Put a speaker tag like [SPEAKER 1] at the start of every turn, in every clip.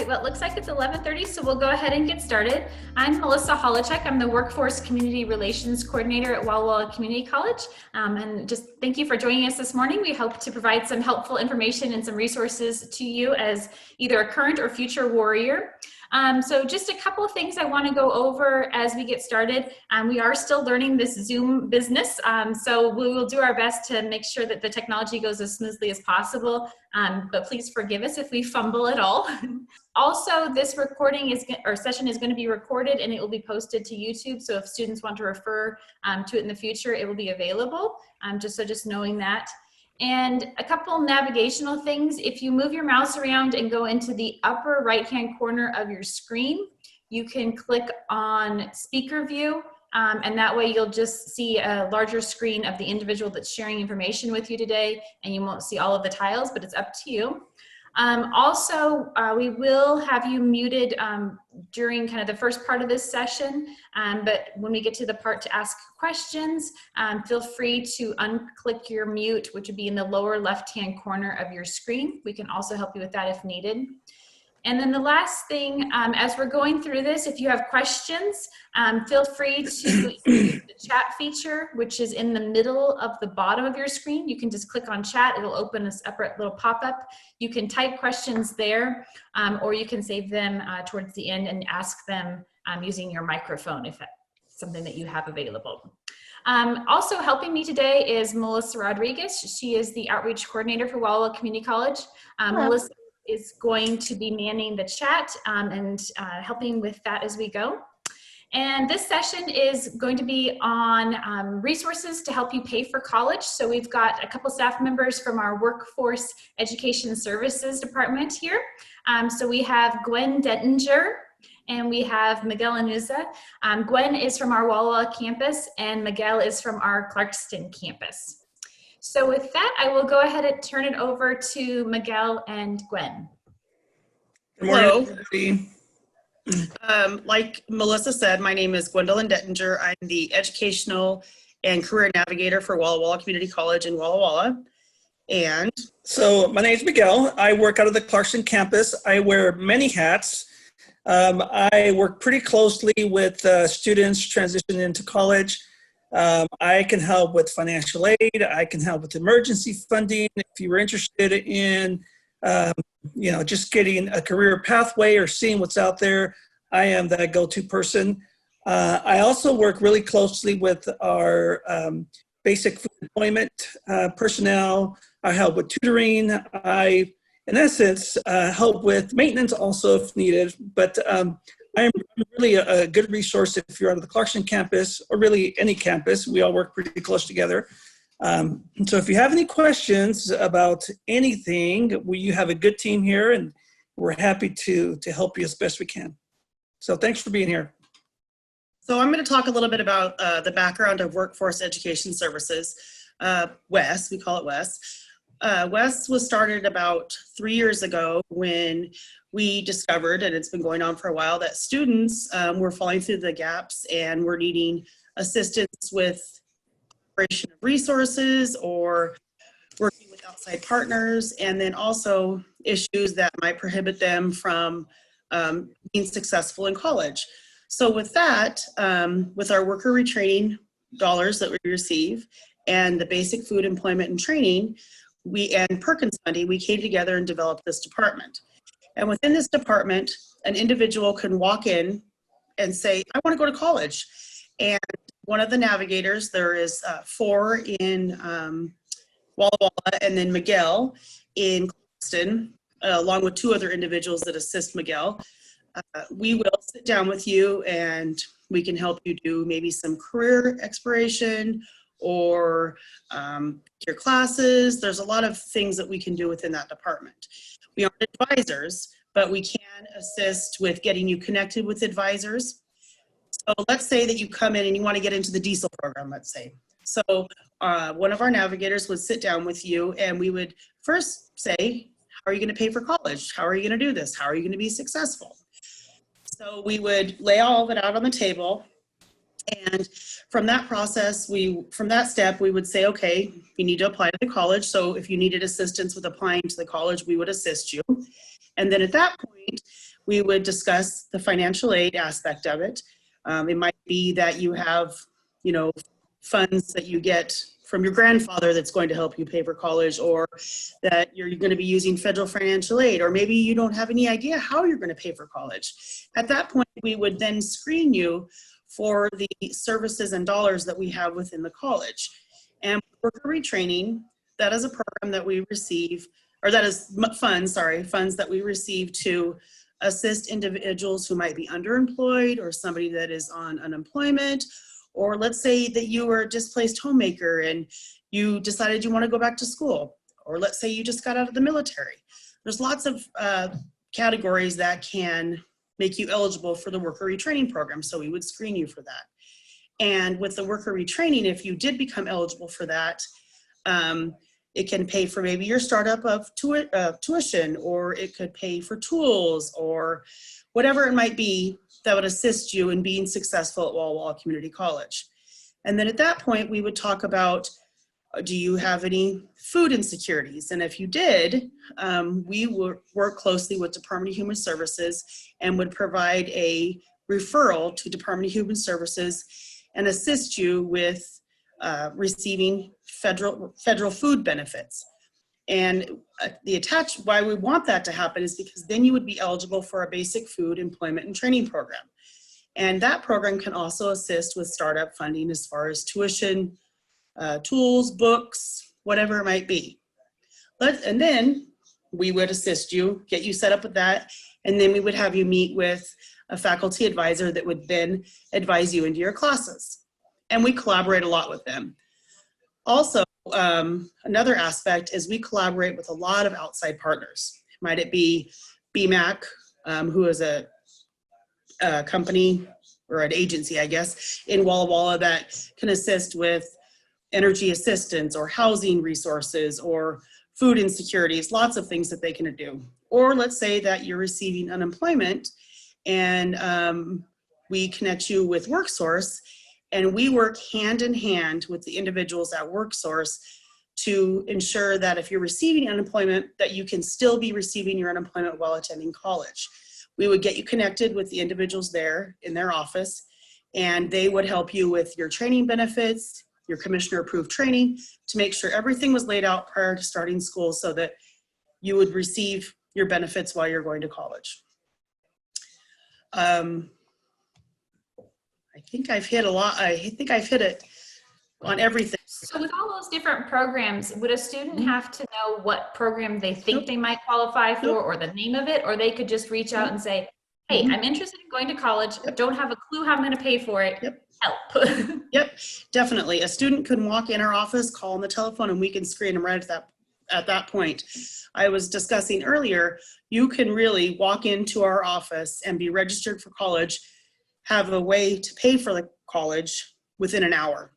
[SPEAKER 1] right, well, it looks like it's 11:30, so we'll go ahead and get started. I'm Melissa Holochek. I'm the Workforce Community Relations Coordinator at Walla Walla Community College. And just thank you for joining us this morning. We hope to provide some helpful information and some resources to you as either a current or future warrior. So just a couple of things I want to go over as we get started. We are still learning this Zoom business, so we will do our best to make sure that the technology goes as smoothly as possible, but please forgive us if we fumble at all. Also, this recording session is going to be recorded and it will be posted to YouTube, so if students want to refer to it in the future, it will be available, just knowing that. And a couple navigational things. If you move your mouse around and go into the upper right-hand corner of your screen, you can click on speaker view, and that way you'll just see a larger screen of the individual that's sharing information with you today, and you won't see all of the tiles, but it's up to you. Also, we will have you muted during kind of the first part of this session, but when we get to the part to ask questions, feel free to unclick your mute, which would be in the lower left-hand corner of your screen. We can also help you with that if needed. And then the last thing, as we're going through this, if you have questions, feel free to use the chat feature, which is in the middle of the bottom of your screen. You can just click on chat. It'll open a separate little pop-up. You can type questions there, or you can save them towards the end and ask them using your microphone if that's something that you have available. Also helping me today is Melissa Rodriguez. She is the Outreach Coordinator for Walla Walla Community College. Melissa is going to be manning the chat and helping with that as we go. And this session is going to be on resources to help you pay for college. So we've got a couple staff members from our Workforce Education Services Department here. So we have Gwen Dettinger and we have Miguel Anuza. Gwen is from our Walla Walla campus and Miguel is from our Clarkston campus. So with that, I will go ahead and turn it over to Miguel and Gwen.
[SPEAKER 2] Good morning, everybody. Like Melissa said, my name is Gwendolyn Dettinger. I'm the Educational and Career Navigator for Walla Walla Community College in Walla Walla. And
[SPEAKER 3] so my name is Miguel. I work out of the Clarkston campus. I wear many hats. I work pretty closely with students transitioning into college. I can help with financial aid. I can help with emergency funding. If you were interested in, just getting a career pathway or seeing what's out there, I am that go-to person. I also work really closely with our basic food employment personnel. I help with tutoring. I, in essence, help with maintenance also if needed, but I am really a good resource if you're out of the Clarkston campus or really any campus. We all work pretty close together. So if you have any questions about anything, you have a good team here and we're happy to help you as best we can. So thanks for being here.
[SPEAKER 2] So I'm going to talk a little bit about the background of Workforce Education Services, WES, we call it WES. WES was started about 3 years ago when we discovered, and it's been going on for a while, that students were falling through the gaps and were needing assistance with creation of resources or working with outside partners, and then also issues that might prohibit them from being successful in college. So with that, with our worker retraining dollars that we receive and the basic food employment and training, and Perkins funding, we came together and developed this department. And within this department, an individual can walk in and say, I want to go to college. And one of the navigators, there is 4 in Walla Walla and then Miguel in Clarkston, along with 2 other individuals that assist Miguel. We will sit down with you and we can help you do maybe some career exploration or your classes. There's a lot of things that we can do within that department. We aren't advisors, but we can assist with getting you connected with advisors. So let's say that you come in and you want to get into the diesel program, let's say. So one of our navigators would sit down with you and we would first say, how are you going to pay for college? How are you going to do this? How are you going to be successful? So we would lay all of it out on the table. And from that process, from that step, we would say, okay, you need to apply to the college. So if you needed assistance with applying to the college, we would assist you. And then at that point, we would discuss the financial aid aspect of it. It might be that you have, you know, funds that you get from your grandfather that's going to help you pay for college, or that you're going to be using federal financial aid, or maybe you don't have any idea how you're going to pay for college. At that point, we would then screen you for the services and dollars that we have within the college. And worker retraining, that is a program that we receive, or that is funds that we receive to assist individuals who might be underemployed, or somebody that is on unemployment, or let's say that you were a displaced homemaker and you decided you want to go back to school, or let's say you just got out of the military. There's lots of categories that can make you eligible for the worker retraining program, so we would screen you for that. And with the worker retraining, if you did become eligible for that, it can pay for maybe your startup of tuition, or it could pay for tools, or whatever it might be that would assist you in being successful at Walla Walla Community College. And then at that point, we would talk about, do you have any food insecurities? And if you did, we would work closely with Department of Human Services and would provide a referral to Department of Human Services and assist you with receiving federal food benefits. And why we want that to happen is because then you would be eligible for a basic food employment and training program. And that program can also assist with startup funding as far as tuition, tools, books, whatever it might be. And then we would assist you, get you set up with that, and then we would have you meet with a faculty advisor that would then advise you into your classes. And we collaborate a lot with them. Also, another aspect is we collaborate with a lot of outside partners. Might it be BMAC, who is a company or an agency, I guess, in Walla Walla that can assist with energy assistance or housing resources or food insecurities, lots of things that they can do. Or let's say that you're receiving unemployment and we connect you with WorkSource, and we work hand in hand with the individuals at WorkSource to ensure that if you're receiving unemployment, that you can still be receiving your unemployment while attending college. We would get you connected with the individuals there in their office, and they would help you with your training benefits, your commissioner approved training, to make sure everything was laid out prior to starting school so that you would receive your benefits while you're going to college. I think I've hit a lot. I think I've hit it on everything.
[SPEAKER 1] So with all those different programs, would a student have to know what program they think they might qualify for or the name of it, or they could just reach out and say, hey, I'm interested in going to college, don't have a clue how I'm going to pay for it, help.
[SPEAKER 2] Yep, definitely. A student can walk in our office, call on the telephone, and we can screen them right at that point. I was discussing earlier, you can really walk into our office and be registered for college, have a way to pay for the college within an hour.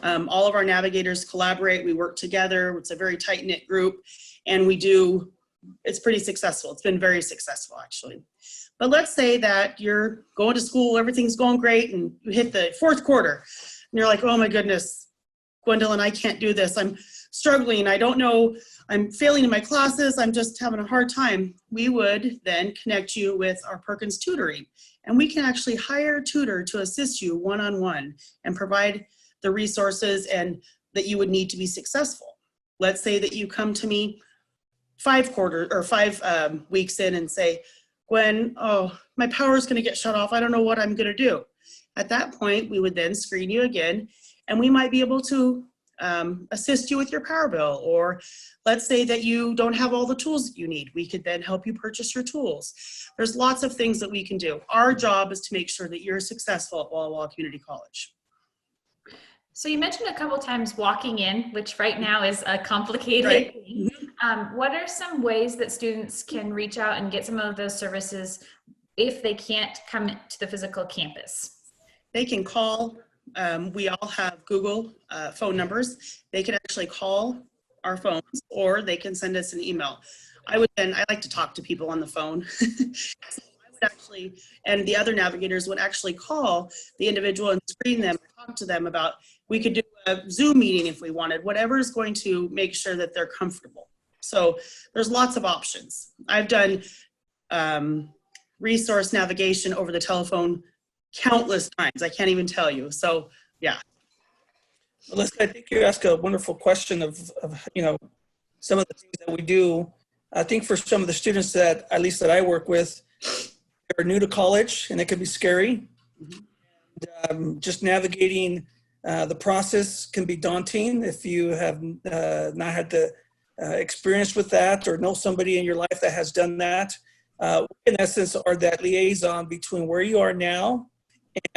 [SPEAKER 2] All of our navigators collaborate, we work together, it's a very tight-knit group, and it's pretty successful. It's been very successful, actually. But let's say that you're going to school, everything's going great, and you hit the fourth quarter, and you're like, oh my goodness, Gwendolyn, I can't do this. I'm struggling, I don't know, I'm failing in my classes, I'm just having a hard time. We would then connect you with our Perkins Tutoring, and we can actually hire a tutor to assist you one-on-one and provide the resources and that you would need to be successful. Let's say that you come to me 5 weeks in and say, Gwen, oh, my power is going to get shut off. I don't know what I'm going to do. At that point, we would then screen you again, and we might be able to assist you with your power bill. Or let's say that you don't have all the tools that you need. We could then help you purchase your tools. There's lots of things that we can do. Our job is to make sure that you're successful at Walla Walla Community College.
[SPEAKER 1] So you mentioned a couple times walking in, which right now is a complicated thing. What are some ways that students can reach out and get some of those services if they can't come to the physical campus?
[SPEAKER 2] They can call. We all have Google phone numbers. They can actually call our phones, or they can send us an email. I like to talk to people on the phone. And the other navigators would actually call the individual and screen them, talk to them about, we could do a Zoom meeting if we wanted, whatever is going to make sure that they're comfortable. So there's lots of options. I've done resource navigation over the telephone countless times. I can't even tell you. So yeah.
[SPEAKER 3] Melissa, I think you asked a wonderful question of some of the things that we do. I think for some of the students that, at least that I work with, they're new to college and it can be scary. Just navigating the process can be daunting if you have not had the experience with that or know somebody in your life that has done that. In essence, are that liaison between where you are now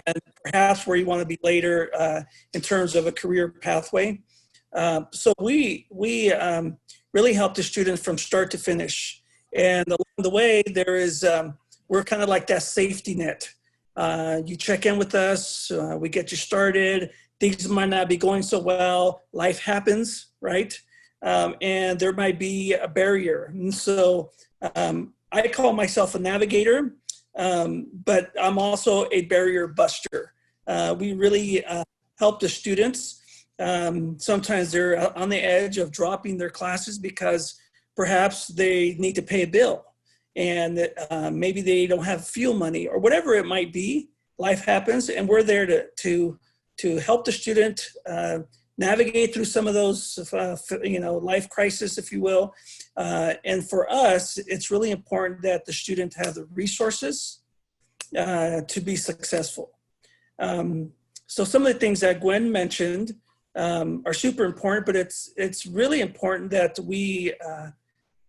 [SPEAKER 3] and perhaps where you want to be later in terms of a career pathway. So we really help the students from start to finish. And along the way, there is, we're kind of like that safety net. You check in with us, we get you started. Things might not be going so well. Life happens, right? And there might be a barrier. And so I call myself a navigator, but I'm also a barrier buster. We really help the students. Sometimes they're on the edge of dropping their classes because perhaps they need to pay a bill and maybe they don't have fuel money or whatever it might be. Life happens, and we're there to help the student navigate through some of those, life crisis, if you will. And for us, it's really important that the student have the resources to be successful. So some of the things that Gwen mentioned are super important, but it's really important that we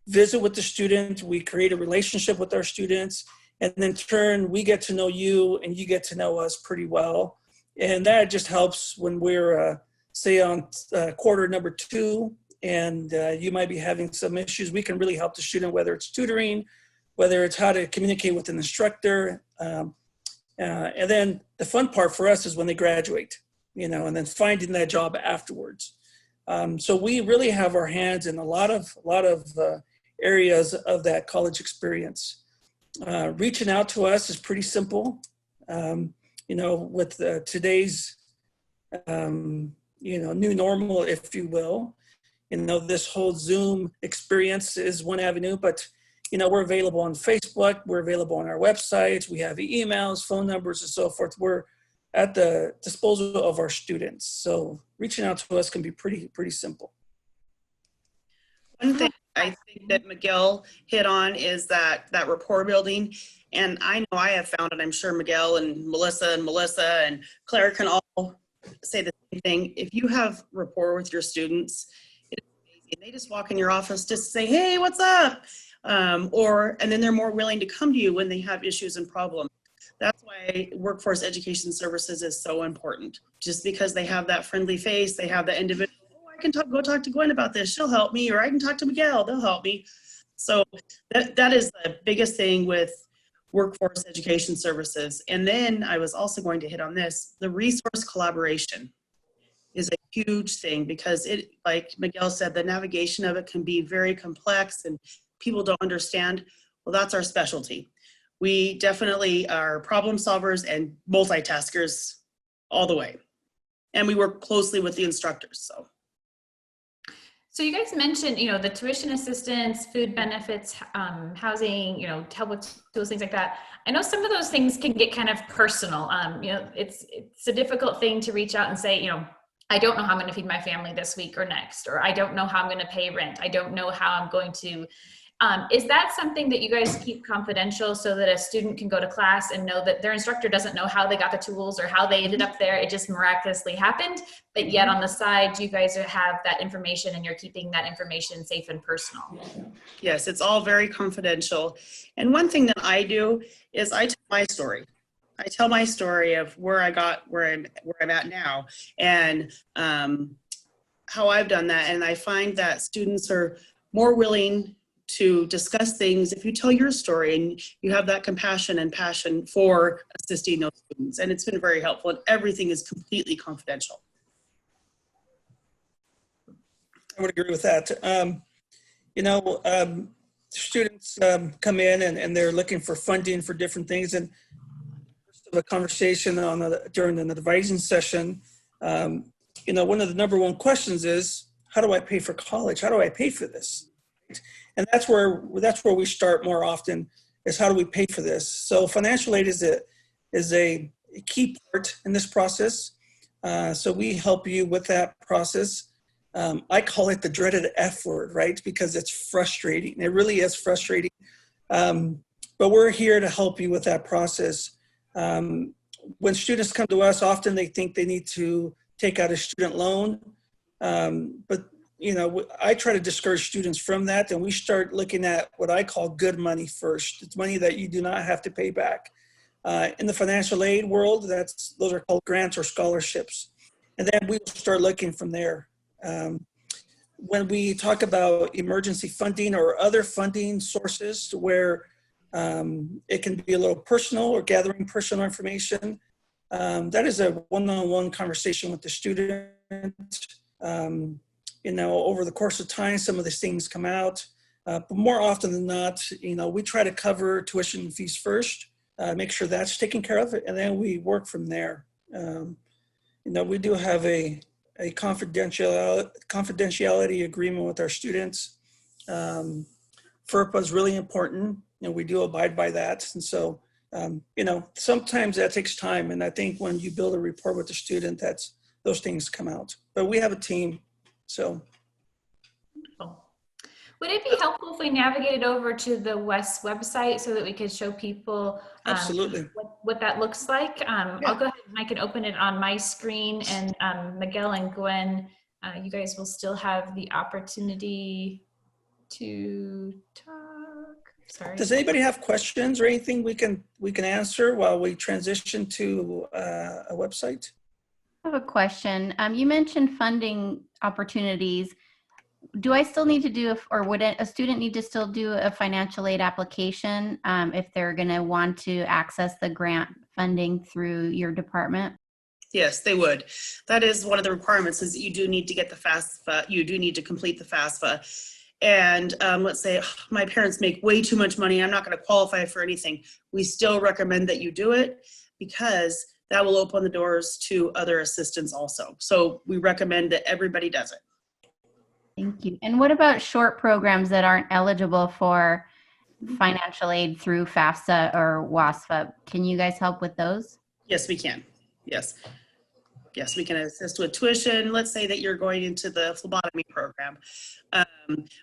[SPEAKER 3] visit with the student, we create a relationship with our students, and in turn, we get to know you and you get to know us pretty well. And that just helps when we're, say, on quarter number 2, and you might be having some issues. We can really help the student, whether it's tutoring, whether it's how to communicate with an instructor. And then the fun part for us is when they graduate, and then finding that job afterwards. So we really have our hands in a lot of areas of that college experience. Reaching out to us is pretty simple. With today's, new normal, if you will, this whole Zoom experience is one avenue, but, we're available on Facebook, we're available on our websites, we have emails, phone numbers, and so forth. We're at the disposal of our students. So reaching out to us can be pretty simple.
[SPEAKER 2] One thing I think that Miguel hit on is that rapport building. And I know I have found it, I'm sure Miguel and Melissa and Claire can all say the same thing. If you have rapport with your students, it's amazing. They just walk in your office just to say, hey, what's up? And then they're more willing to come to you when they have issues and problems. That's why Workforce Education Services is so important. Just because they have that friendly face, they have that individual, I can go talk to Gwen about this, she'll help me, or I can talk to Miguel, they'll help me. So that is the biggest thing with Workforce Education Services. And then I was also going to hit on this, the resource collaboration is a huge thing because it, like Miguel said, the navigation of it can be very complex and people don't understand. Well, that's our specialty. We definitely are problem solvers and multitaskers all the way. And we work closely with the instructors,
[SPEAKER 1] So you guys mentioned, the tuition assistance, food benefits, housing, help with those things like that. I know some of those things can get kind of personal. It's a difficult thing to reach out and say, I don't know how I'm going to feed my family this week or next, or I don't know how I'm going to pay rent. I don't know how I'm going to. Is that something that you guys keep confidential so that a student can go to class and know that their instructor doesn't know how they got the tools or how they ended up there? It just miraculously happened, but yet on the side, you guys have that information and you're keeping that information safe and personal.
[SPEAKER 2] yes, it's all very confidential. And one thing that I do is I tell my story. I tell my story of where I got where I'm at now and how I've done that. And I find that students are more willing to discuss things if you tell your story and you have that compassion and passion for assisting those students. And it's been very helpful, and everything is completely confidential.
[SPEAKER 3] I would agree with that. Students come in and they're looking for funding for different things. And a conversation during an advising session, one of the number one questions is, how do I pay for college? How do I pay for this? And that's where we start more often. is how do we pay for this? So financial aid is a key part in this process. So we help you with that process. I call it the dreaded F word, right? Because it's frustrating. It really is frustrating. But we're here to help you with that process. When students come to us, often they think they need to take out a student loan. But you know, I try to discourage students from that, and we start looking at what I call good money first. It's money that you do not have to pay back. In the financial aid world, those are called grants or scholarships. And then we start looking from there. When we talk about emergency funding or other funding sources where it can be a little personal or gathering personal information, that is a one-on-one conversation with the student. You know, over the course of time, some of these things come out, but more often than not, you know, we try to cover tuition fees first, make sure that's taken care of, and then we work from there. You know, we do have a confidentiality agreement with our students. FERPA is really important, and we do abide by that. And so, you know, sometimes that takes time, and I think when you build a rapport with the student, those things come out. But we have a team. So,
[SPEAKER 1] would it be helpful if we navigated over to the WES website so that we could show people
[SPEAKER 3] absolutely
[SPEAKER 1] what that looks like? Yeah. I'll go ahead and I can open it on my screen, and Miguel and Gwen, you guys will still have the opportunity to talk. Sorry.
[SPEAKER 3] Does anybody have questions or anything we can answer while we transition to a website?
[SPEAKER 4] I have a question. You mentioned funding opportunities. Do I still need to do, or would a student need to still do a financial aid application if they're going to want to access the grant funding through your department?
[SPEAKER 2] Yes, they would. That is one of the requirements, is you do need to get the FAFSA. You do need to complete the FAFSA. And let's say my parents make way too much money, I'm not going to qualify for anything. We still recommend that you do it, because that will open the doors to other assistance also. So we recommend that everybody does it.
[SPEAKER 4] Thank you. And what about short programs that aren't eligible for financial aid through FAFSA or WASFA? Can you guys help with those?
[SPEAKER 2] Yes, we can. Yes. Yes, we can assist with tuition. Let's say that you're going into the phlebotomy program.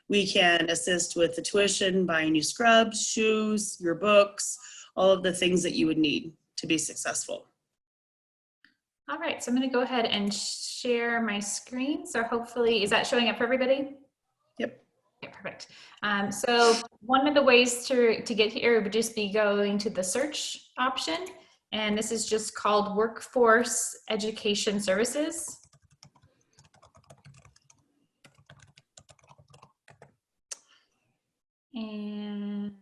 [SPEAKER 2] We can assist with the tuition, buying you scrubs, shoes, your books, all of the things that you would need to be successful.
[SPEAKER 1] All right, so I'm going to go ahead and share my screen. So hopefully, is that showing up for everybody?
[SPEAKER 2] Yep.
[SPEAKER 1] Okay, perfect. So one of the ways to get here would just be going to the search option. And this is just called Workforce Education Services. And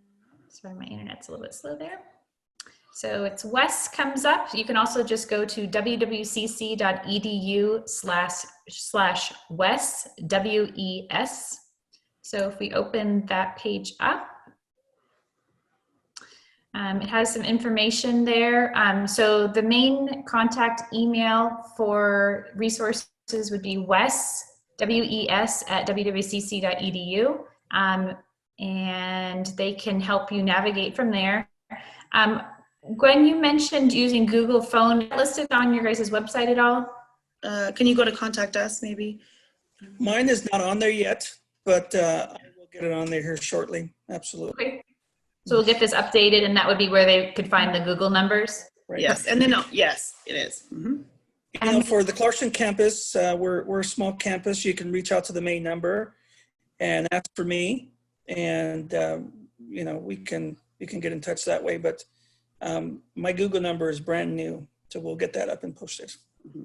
[SPEAKER 1] sorry, my internet's a little bit slow there. So it's WES comes up. You can also just go to www.cc.edu/WES, WES. So if we open that page up, it has some information there. So the main contact email for resources would be WES, WES at www.cc.edu. And they can help you navigate from there. Gwen, you mentioned using Google Phone. Listed on your guys' website at all?
[SPEAKER 2] Can you go to contact us maybe?
[SPEAKER 3] Mine is not on there yet, but I will get it on there here shortly. Absolutely.
[SPEAKER 1] Okay. So we'll get this updated, and that would be where they could find the Google numbers?
[SPEAKER 3] Right.
[SPEAKER 2] Yes, and then, yes, it is. Mm-hmm.
[SPEAKER 3] You know, for the Clarkson campus, we're a small campus. You can reach out to the main number and ask for me, and you know, we can get in touch that way. But my Google number is brand new, so we'll get that up and posted.
[SPEAKER 2] Mm-hmm.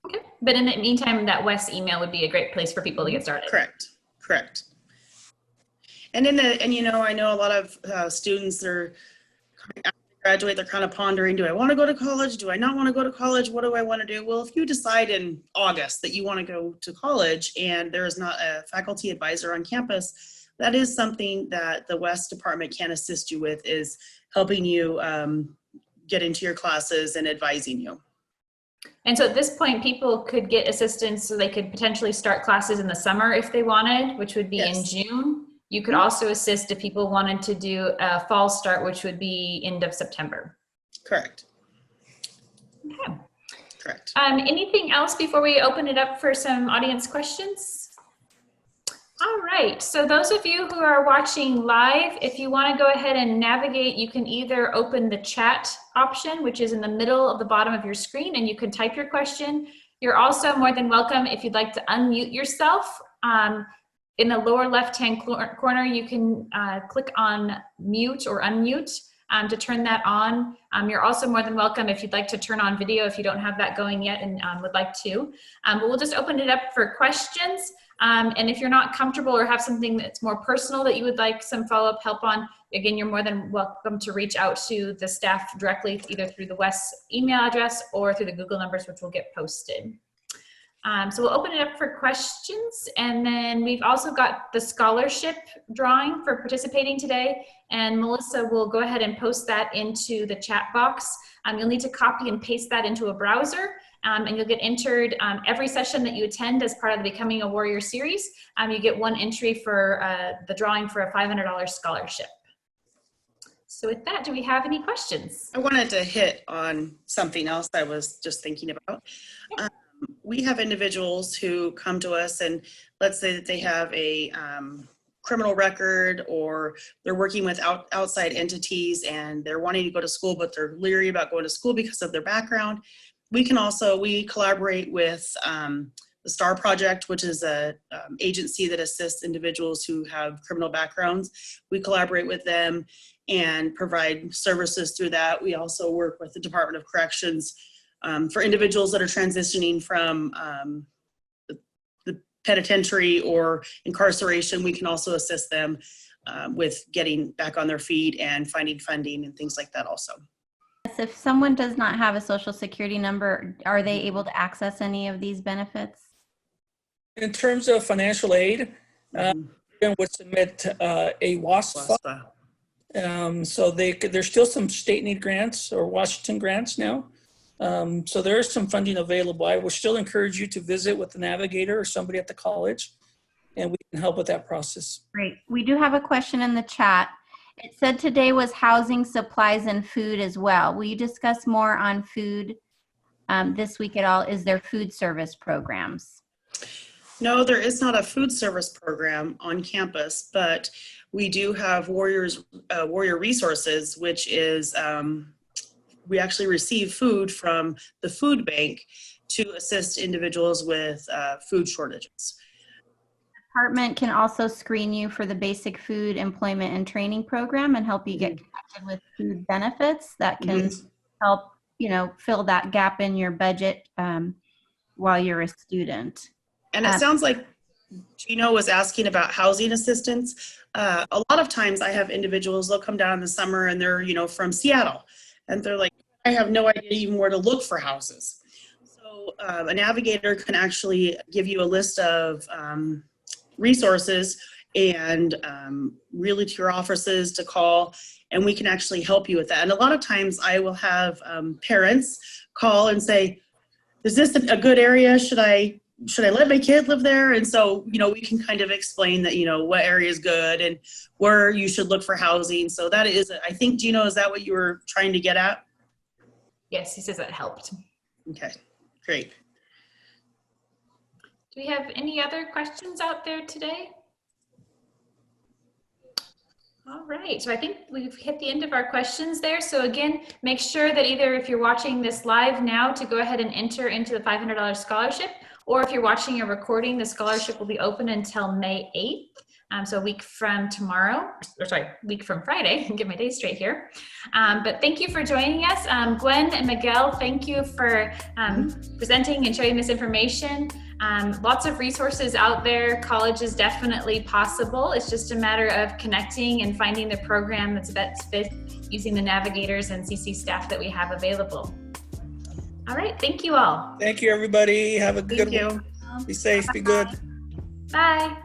[SPEAKER 1] Okay, but in the meantime, that WES email would be a great place for people to get started.
[SPEAKER 2] Correct. And you know, I know a lot of students are after they graduate, they're kind of pondering, do I want to go to college? Do I not want to go to college? What do I want to do? Well, if you decide in August that you want to go to college and there is not a faculty advisor on campus, that is something that the WES department can assist you with, is helping you get into your classes and advising you.
[SPEAKER 1] And so at this point, people could get assistance, so they could potentially start classes in the summer if they wanted, which would be in June. You could also assist if people wanted to do a fall start, which would be end of September.
[SPEAKER 2] Correct.
[SPEAKER 1] Okay.
[SPEAKER 2] Correct.
[SPEAKER 1] Anything else before we open it up for some audience questions? All right, so those of you who are watching live, if you want to go ahead and navigate, you can either open the chat option, which is in the middle of the bottom of your screen, and you can type your question. You're also more than welcome if you'd like to unmute yourself. In the lower left-hand corner, you can click on mute or unmute to turn that on. You're also more than welcome if you'd like to turn on video if you don't have that going yet and would like to. But we'll just open it up for questions. And if you're not comfortable or have something that's more personal that you would like some follow-up help on, again, you're more than welcome to reach out to the staff directly, either through the Wes email address or through the Google numbers, which will get posted. So we'll open it up for questions, and then we've also got the scholarship drawing for participating today, and Melissa will go ahead and post that into the chat box. You'll need to copy and paste that into a browser, and you'll get entered every session that you attend as part of the Becoming a Warrior series. You get one entry for the drawing for a $500 scholarship. So with that, do we have any questions?
[SPEAKER 2] I wanted to hit on something else I was just thinking about. We have individuals who come to us, and let's say that they have a criminal record, or they're working with outside entities and they're wanting to go to school, but they're leery about going to school because of their background. We collaborate with the STAR Project, which is a agency that assists individuals who have criminal backgrounds. We collaborate with them and provide services through that. We also work with the Department of Corrections for individuals that are transitioning from the penitentiary or incarceration. We can also assist them with getting back on their feet and finding funding and things like that also.
[SPEAKER 4] If someone does not have a social security number, are they able to access any of these benefits?
[SPEAKER 3] In terms of financial aid, would submit a WASFA. So there's still some state need grants or Washington grants now. So there is some funding available. I would still encourage you to visit with the navigator or somebody at the college, and we can help with that process.
[SPEAKER 4] Great. We do have a question in the chat. It said today was housing, supplies, and food as well. Will you discuss more on food this week at all? Is there food service programs?
[SPEAKER 2] No, there is not a food service program on campus, but we do have Warrior Resources, which is we actually receive food from the food bank to assist individuals with food shortages.
[SPEAKER 4] The department can also screen you for the basic food employment and training program and help you get connected with food benefits that can help, fill that gap in your budget while you're a student.
[SPEAKER 2] And it sounds like Gino was asking about housing assistance. A lot of times I have individuals, they'll come down in the summer and they're, from Seattle. And they're like, I have no idea even where to look for houses. So a navigator can actually give you a list of resources and really to your offices to call, and we can actually help you with that. And a lot of times I will have parents call and say, is this a good area? Should I let my kid live there? And so, we can kind of explain that, what area is good and where you should look for housing. So that is, I think, Gino, is that what you were trying to get at?
[SPEAKER 1] Yes, he says that helped.
[SPEAKER 2] Okay, great.
[SPEAKER 1] Do we have any other questions out there today? All right, so I think we've hit the end of our questions there. So again, make sure that either if you're watching this live now to go ahead and enter into the $500 scholarship, or if you're watching a recording, the scholarship will be open until May 8th. So a week from tomorrow, week from Friday, get my days straight here. But thank you for joining us. Gwen and Miguel, thank you for presenting and sharing this information. Lots of resources out there. College is definitely possible. It's just a matter of connecting and finding the program that's best fit using the navigators and CC staff that we have available. All right, thank you all.
[SPEAKER 3] Thank you, everybody. Have a good
[SPEAKER 2] Thank you.
[SPEAKER 3] one. Be safe, be good.
[SPEAKER 1] Bye.